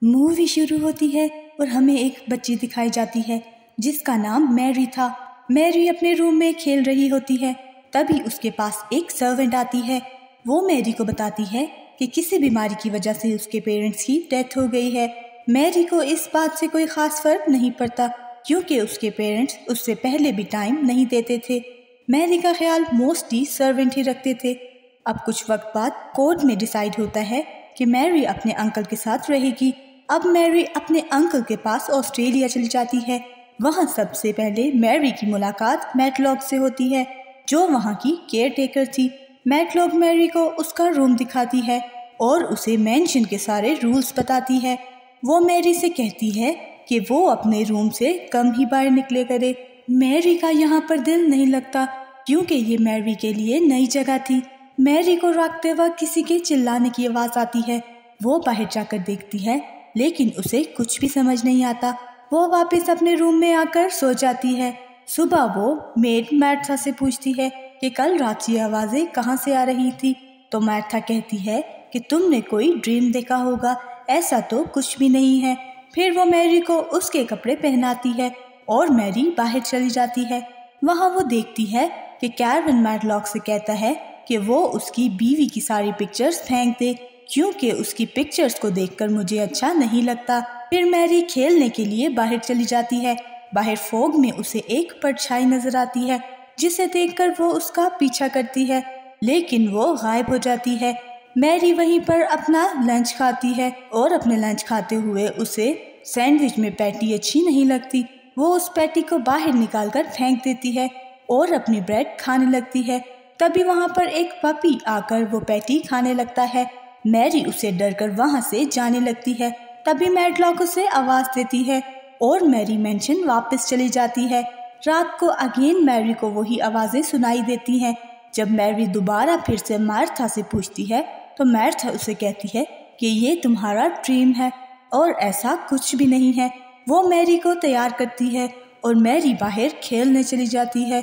Movie शुरू होती है और हमें एक बच्ची दिखाई जाती है जिसका नाम मैरी था। मैरी अपने रूम में खेल रही होती है। तभी उसके पास एक सर्वेंट आती है। वो मैरी को बताती है कि किसी बीमारी की वजह से उसके पेरेंट्स की डेथ हो गई है। मैरी को इस बात से कोई खास फर्क नहीं पड़ता क्योंकि उसके पेरेंट्स उससे पहले भी टाइम नहीं देते थे। मैरी का ख्याल मोस्टली सर्वेंट ही रखते थे। अब कुछ वक्त बाद कोर्ट में डिसाइड होता है कि मैरी अपने अंकल के साथ रहेगी। अब मैरी अपने अंकल के पास ऑस्ट्रेलिया चली जाती है। वहाँ सबसे पहले मैरी की मुलाकात मैटलॉक से होती है जो वहाँ की केयर टेकर थी। मैटलॉक मैरी को उसका रूम दिखाती है और उसे मेंशन के सारे रूल्स बताती है। वो मैरी से कहती है कि वो अपने रूम से कम ही बाहर निकले करे। मैरी का यहाँ पर दिल नहीं लगता क्योंकि ये मैरी के लिए नई जगह थी। मैरी को रागते वक्त किसी के चिल्लाने की आवाज़ आती है। वो बाहर जाकर देखती है लेकिन उसे कुछ भी समझ नहीं आता। वो वापस अपने रूम में आकर सो जाती है। सुबह वो मेड मैर्था से पूछती है कि कल रात ये आवाज़ें कहाँ से आ रही थी। तो मैर्था कहती है कि तुमने कोई ड्रीम देखा होगा, ऐसा तो कुछ भी नहीं है। फिर वो मैरी को उसके कपड़े पहनाती है और मैरी बाहर चली जाती है। वहाँ वो देखती है कि कैरवन मैटलॉक से कहता है कि वो उसकी बीवी की सारी पिक्चर्स फेंक दे क्योंकि उसकी पिक्चर्स को देखकर मुझे अच्छा नहीं लगता। फिर मैरी खेलने के लिए बाहर चली जाती है। बाहर फोग में उसे एक परछाई नजर आती है जिसे देखकर वो उसका पीछा करती है लेकिन वो गायब हो जाती है। मैरी वहीं पर अपना लंच खाती है और अपने लंच खाते हुए उसे सैंडविच में पैटी अच्छी नहीं लगती। वो उस पैटी को बाहर निकालकर फेंक देती है और अपनी ब्रेड खाने लगती है। तभी वहाँ पर एक पपी आकर वो पैटी खाने लगता है। मैरी उसे डरकर वहाँ से जाने लगती है। तभी मैटलॉक उसे आवाज़ देती है और मैरी मेंशन वापस चली जाती है। रात को अगेन मैरी को वही आवाज़ें सुनाई देती हैं। जब मैरी दोबारा फिर से मैर्था से पूछती है तो मैर्था उसे कहती है कि ये तुम्हारा ड्रीम है और ऐसा कुछ भी नहीं है। वो मैरी को तैयार करती है और मैरी बाहर खेलने चली जाती है।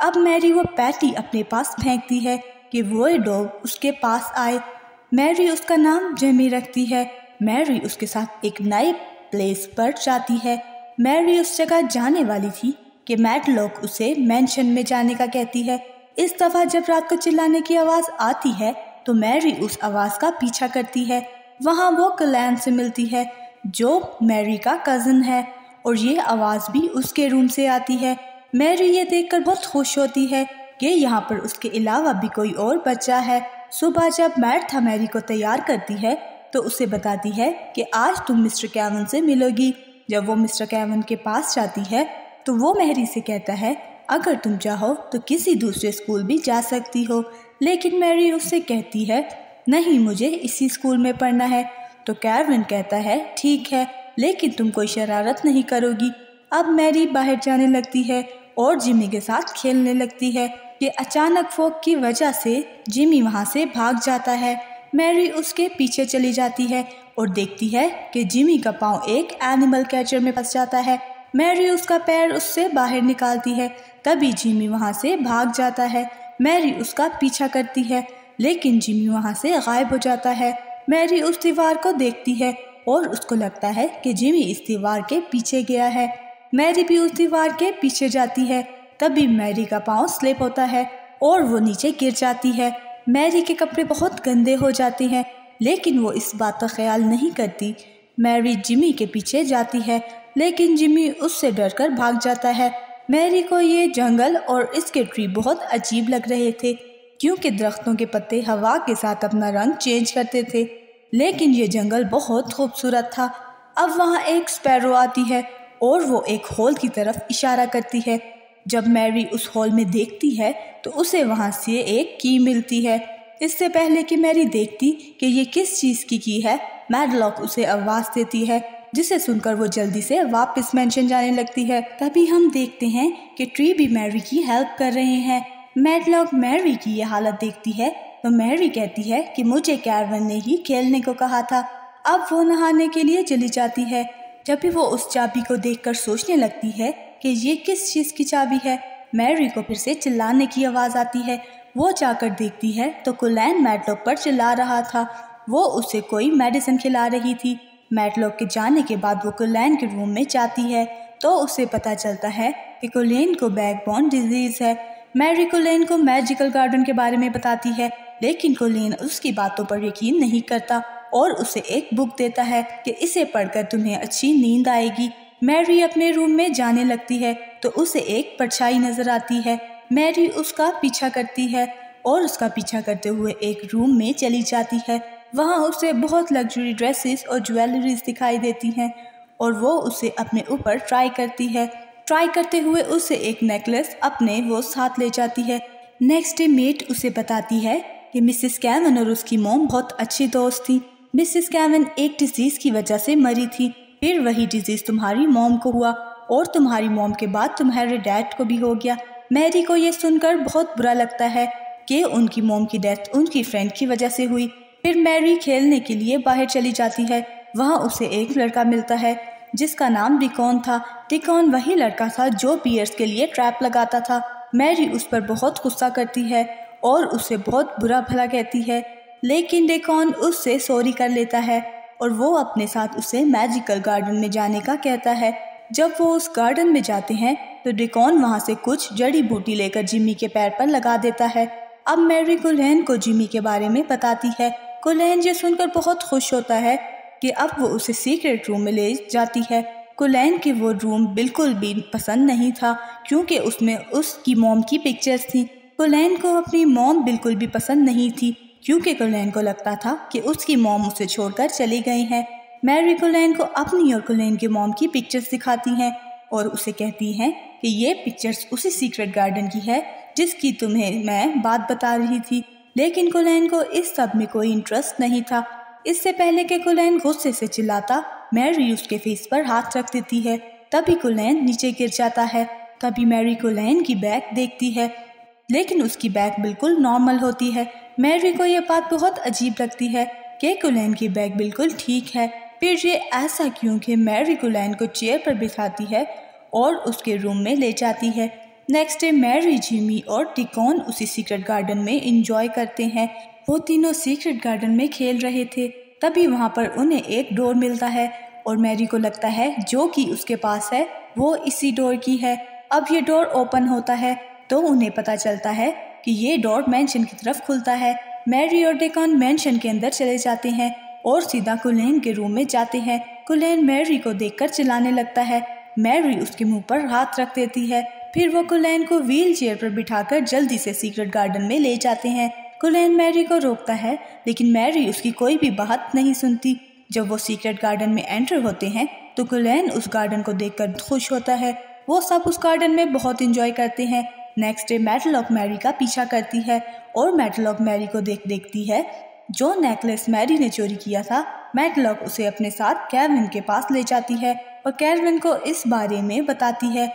अब मैरी वो पैटी अपने पास फेंकती है कि वो डॉग उसके पास आए। मैरी उसका नाम जेमी रखती है। मैरी उसके साथ एक नए प्लेस पर जाती है। मैरी उस जगह जाने वाली थी कि मैटलॉक उसे मेंशन में जाने का कहती है। इस दफ़ा जब रात को चिल्लाने की आवाज़ आती है तो मैरी उस आवाज़ का पीछा करती है। वहाँ वो कलैन से मिलती है जो मैरी का कज़न है और ये आवाज़ भी उसके रूम से आती है। मैरी ये देखकर बहुत खुश होती है कि यहाँ पर उसके अलावा भी कोई और बच्चा है। सुबह जब मैर्था मैरी को तैयार करती है तो उसे बताती है कि आज तुम मिस्टर कैवन से मिलोगी। जब वो मिस्टर कैवन के पास जाती है तो वो मैरी से कहता है अगर तुम चाहो तो किसी दूसरे स्कूल भी जा सकती हो। लेकिन मैरी उससे कहती है नहीं, मुझे इसी स्कूल में पढ़ना है। तो कैरवन कहता है ठीक है लेकिन तुम कोई शरारत नहीं करोगी। अब मैरी बाहर जाने लगती है और जिमी के साथ खेलने लगती है कि अचानक फोग की वजह से जिमी वहाँ से भाग जाता है। मैरी उसके पीछे चली जाती है और देखती है कि जिमी का पाँव एक एनिमल कैचर में फंस जाता है। मैरी उसका पैर उससे बाहर निकालती है। तभी जिमी वहाँ से भाग जाता है। मैरी उसका पीछा करती है लेकिन जिमी वहाँ से गायब हो जाता है। मैरी उस दीवार को देखती है और उसको लगता है कि जिमी इस दीवार के पीछे गया है। मैरी भी उस दीवार के पीछे जाती है। तभी मैरी का पाँव स्लिप होता है और वो नीचे गिर जाती है। मैरी के कपड़े बहुत गंदे हो जाते हैं लेकिन वो इस बात का ख्याल नहीं करती। मैरी जिमी के पीछे जाती है लेकिन जिमी उससे डरकर भाग जाता है। मैरी को ये जंगल और इसके ट्री बहुत अजीब लग रहे थे क्योंकि दरख्तों के पत्ते हवा के साथ अपना रंग चेंज करते थे लेकिन ये जंगल बहुत खूबसूरत था। अब वहाँ एक स्पैरो आती है और वो एक हॉल की तरफ इशारा करती है। जब मैरी उस हॉल में देखती है तो उसे वहाँ से एक की मिलती है। इससे पहले कि मैरी देखती कि ये किस चीज़ की की है, मैटलॉक उसे आवाज़ देती है जिसे सुनकर वो जल्दी से वापस मेंशन जाने लगती है। तभी हम देखते हैं कि ट्री भी मैरी की हेल्प कर रहे हैं। मैटलॉक मैरी की ये हालत देखती है तो मैरी कहती है कि मुझे कैरवन ने ही खेलने को कहा था। अब वो नहाने के लिए चली जाती है। जब भी वो उस चाबी को देखकर सोचने लगती है कि ये किस चीज़ की चाबी है, मैरी को फिर से चिल्लाने की आवाज़ आती है। वो जाकर देखती है तो कुलैन मैटलॉक पर चिल्ला रहा था। वो उसे कोई मेडिसिन खिला रही थी। मैटलॉक के जाने के बाद वो कुलैन के रूम में जाती है तो उसे पता चलता है कि कुलैन को बैकबोन डिजीज है। मैरी कुलैन को मैजिकल गार्डन के बारे में बताती है, लेकिन कुलैन उसकी बातों पर यकीन नहीं करता और उसे एक बुक देता है कि इसे पढ़कर तुम्हें अच्छी नींद आएगी। मैरी अपने रूम में जाने लगती है तो उसे एक परछाई नजर आती है। मैरी उसका पीछा करती है और उसका पीछा करते हुए एक रूम में चली जाती है। वहाँ उसे बहुत लग्जरी ड्रेसेस और ज्वेलरीज दिखाई देती हैं और वो उसे अपने ऊपर ट्राई करती है। ट्राई करते हुए उसे एक नेकलेस अपने वो साथ ले जाती है। नेक्स्ट डे मेट उसे बताती है कि मिसेस कैवन और उसकी मॉम बहुत अच्छी दोस्त थी। मिसेस कैवन एक डिजीज की वजह से मरी थी, फिर वही डिजीज तुम्हारी मॉम को हुआ और तुम्हारी मॉम के बाद तुम्हारे डैड को भी हो गया। मैरी को ये सुनकर बहुत बुरा लगता है कि उनकी मॉम की डेथ उनकी फ्रेंड की वजह से हुई। फिर मैरी खेलने के लिए बाहर चली जाती है। वहाँ उसे एक लड़का मिलता है जिसका नाम डिकॉन था। डिकॉन वही लड़का था जो पियर्स के लिए ट्रैप लगाता था। मैरी उस पर बहुत गुस्सा करती है और उसे बहुत बुरा भला कहती है, लेकिन डिकॉन उससे सॉरी कर लेता है और वो अपने साथ उसे मैजिकल गार्डन में जाने का कहता है। जब वो उस गार्डन में जाते हैं तो डिकॉन वहाँ से कुछ जड़ी बूटी लेकर जिमी के पैर पर लगा देता है। अब मैरी कुलैन को जिमी के बारे में बताती है। कुलैन ये सुनकर बहुत खुश होता है कि अब वो उसे सीक्रेट रूम में ले जाती है। कुलैन के वो रूम बिल्कुल भी पसंद नहीं था क्योंकि उसमें उसकी मॉम की पिक्चर्स थी। कुलैन को अपनी मॉम बिल्कुल भी पसंद नहीं थी क्योंकि कुलैन को लगता था कि उसकी मॉम उसे छोड़कर चली गई हैं। मैरी कुलैन को अपनी और कुलैन के मॉम की पिक्चर्स दिखाती हैं और उसे कहती हैं कि ये पिक्चर्स उसी सीक्रेट गार्डन की है जिसकी तुम्हें मैं बात बता रही थी। लेकिन कुलैन को इस सब में कोई इंटरेस्ट नहीं था। इससे पहले कि कुलैन गुस्से से चिल्लाता, मैरी उसके फेस पर हाथ रख देती है। तभी कुलैन नीचे गिर जाता है। तभी मैरी कुलैन की बैग देखती है, लेकिन उसकी बैग बिल्कुल नॉर्मल होती है। मैरी को यह बात बहुत अजीब लगती है कि कुलैन की बैग बिल्कुल ठीक है। फिर ये ऐसा क्यों कि मैरी कुलैन को चेयर पर बिठाती है और उसके रूम में ले जाती है। नेक्स्ट डे मैरी, जिमी और डिकॉन उसी सीक्रेट गार्डन में एंजॉय करते हैं। वो तीनों सीक्रेट गार्डन में खेल रहे थे। तभी वहाँ पर उन्हें एक डोर मिलता है और मैरी को लगता है जो कि उसके पास है वो इसी डोर की है। अब ये डोर ओपन होता है तो उन्हें पता चलता है कि ये डोर मैंशन की तरफ खुलता है। मैरी और डिकॉन मैंशन के अंदर चले जाते हैं और सीधा कुलैन के रूम में जाते हैं। कुलैन मैरी को देखकर चिल्लाने लगता है। मैरी उसके मुंह पर हाथ रख देती है। फिर वो कुलैन को व्हील चेयर पर बिठाकर जल्दी से सीक्रेट गार्डन में ले जाते हैं। कुलैन मैरी को रोकता है, लेकिन मैरी उसकी कोई भी बात नहीं सुनती। जब वो सीक्रेट गार्डन में एंटर होते हैं तो कुलैन उस गार्डन को देखकर खुश होता है। वो सब उस गार्डन में बहुत एंजॉय करते हैं। नेक्स्ट डे मैटलॉक मैरी का पीछा करती है और मैटलॉक मैरी को देखती है। जो नेकलेस मैरी ने चोरी किया था, मैटलॉक उसे अपने साथ कैरविन के पास ले जाती है और कैरविन को इस बारे में बताती है।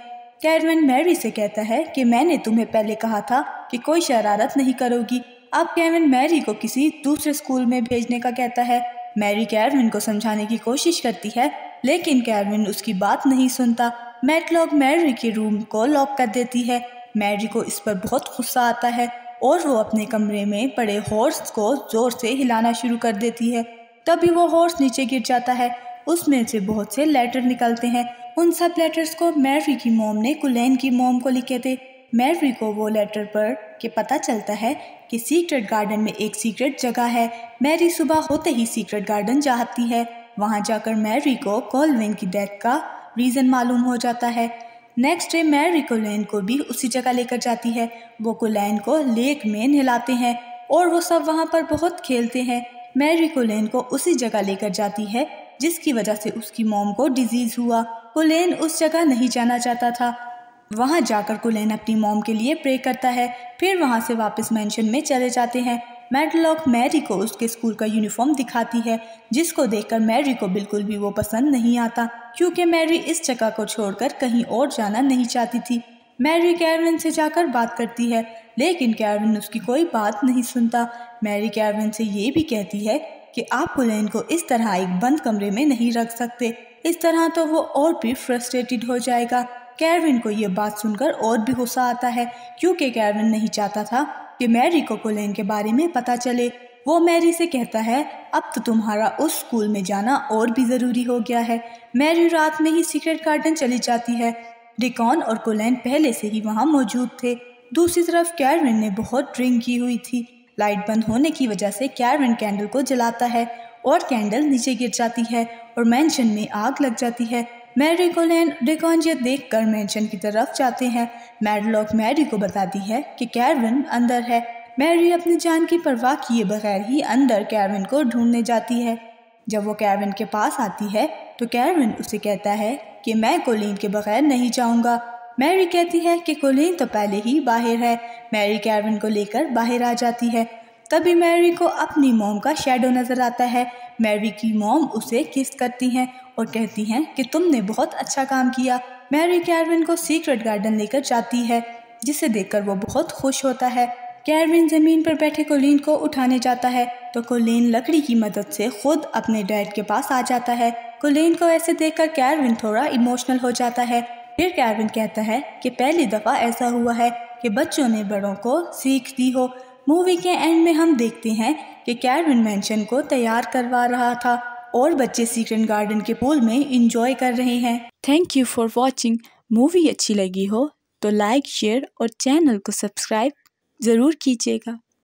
कैरविन मैरी से कहता है कि मैंने तुम्हें पहले कहा था कि कोई शरारत नहीं करोगी। अब कैरविन मैरी को किसी दूसरे स्कूल में भेजने का कहता है। मैरी कैरविन को समझाने की कोशिश करती है, लेकिन कैरविन उसकी बात नहीं सुनता। मैटलॉक मैरी के रूम को लॉक कर देती है। मैरी को इस पर बहुत गुस्सा आता है और वो अपने कमरे में पड़े हॉर्स को जोर से हिलाना शुरू कर देती है। तभी वो हॉर्स नीचे गिर जाता है। उसमें से बहुत से लेटर निकलते हैं। उन सब लेटर्स को मैरी की मॉम ने कुलैन की मॉम को लिखे थे। मैरी को वो लेटर पढ़ के पता चलता है कि सीक्रेट गार्डन में एक सीक्रेट जगह है। मैरी सुबह होते ही सीक्रेट गार्डन जाती है। वहाँ जाकर मैरी को कोलविन की डेथ का रीज़न मालूम हो जाता है। नेक्स्ट डे मैरी कुलैन को भी उसी जगह लेकर जाती है। वो कुलैन को लेक में नहलाते हैं और वो सब वहाँ पर बहुत खेलते हैं। मैरी कुलैन को उसी जगह लेकर जाती है जिसकी वजह से उसकी मॉम को डिजीज हुआ। कुलैन उस जगह नहीं जाना चाहता था। वहाँ जाकर कुलैन अपनी मॉम के लिए प्रे करता है। फिर वहाँ से वापस मैंशन में चले जाते हैं। मैटलॉक मैरी को उसके स्कूल का यूनिफॉर्म दिखाती है, जिसको देखकर मैरी को बिल्कुल भी वो पसंद नहीं आता क्योंकि मैरी इस जगह को छोड़कर कहीं और जाना नहीं चाहती थी। मैरी कैरविन से जाकर बात करती है, लेकिन कैरविन उसकी कोई बात नहीं सुनता। मैरी कैरविन से ये भी कहती है कि आप कुलैन को इस तरह एक बंद कमरे में नहीं रख सकते, इस तरह तो वो और भी फ्रस्ट्रेटेड हो जाएगा। कैरविन को ये बात सुनकर और भी गुस्सा आता है क्योंकि कैरविन नहीं चाहता था कि मैरी को कुलैन के बारे में पता चले। वो मैरी से कहता है अब तो तुम्हारा उस स्कूल में जाना और भी ज़रूरी हो गया है। मैरी रात में ही सीक्रेट गार्डन चली जाती है। डिकॉन और कोलैन पहले से ही वहाँ मौजूद थे। दूसरी तरफ कैरविन ने बहुत ड्रिंक की हुई थी। लाइट बंद होने की वजह से कैरविन कैंडल को जलाता है और कैंडल नीचे गिर जाती है और मैंशन में आग लग जाती है। मैरी, कोलैन, डिकॉन ये देखकर मैंशन की तरफ जाते हैं। मैडलॉक मैरी को बताती है कि कैरविन अंदर है। मैरी अपनी जान की परवाह किए बगैर ही अंदर कैरविन को ढूंढने जाती है। जब वो कैरविन के पास आती है तो कैरविन उसे कहता है कि मैं कोलिन के बगैर नहीं जाऊंगा। मैरी कहती है कि कोलिन तो पहले ही बाहर है। मैरी कैरविन को लेकर बाहर आ जाती है। तभी मैरी को अपनी मॉम का शैडो नजर आता है। मैरी की मॉम उसे किस करती हैं और कहती हैं कि तुमने बहुत अच्छा काम किया। मैरी कैरविन को सीक्रेट गार्डन लेकर जाती है, जिसे देखकर वो बहुत खुश होता है। कैरविन जमीन पर बैठे कोलिन को उठाने जाता है तो कोलिन लकड़ी की मदद से खुद अपने डैड के पास आ जाता है। कोलिन को ऐसे देखकर कैरविन थोड़ा इमोशनल हो जाता है। फिर कैरविन कहता है कि पहली दफ़ा ऐसा हुआ है कि बच्चों ने बड़ों को सीख दी हो। मूवी के एंड में हम देखते हैं कि कैरविन मैंशन को तैयार करवा रहा था और बच्चे सीक्रेट गार्डन के पूल में इंजॉय कर रहे हैं। Thank you for watching. Movie अच्छी लगी हो तो लाइक, शेयर और चैनल को सब्सक्राइब ज़रूर कीजिएगा।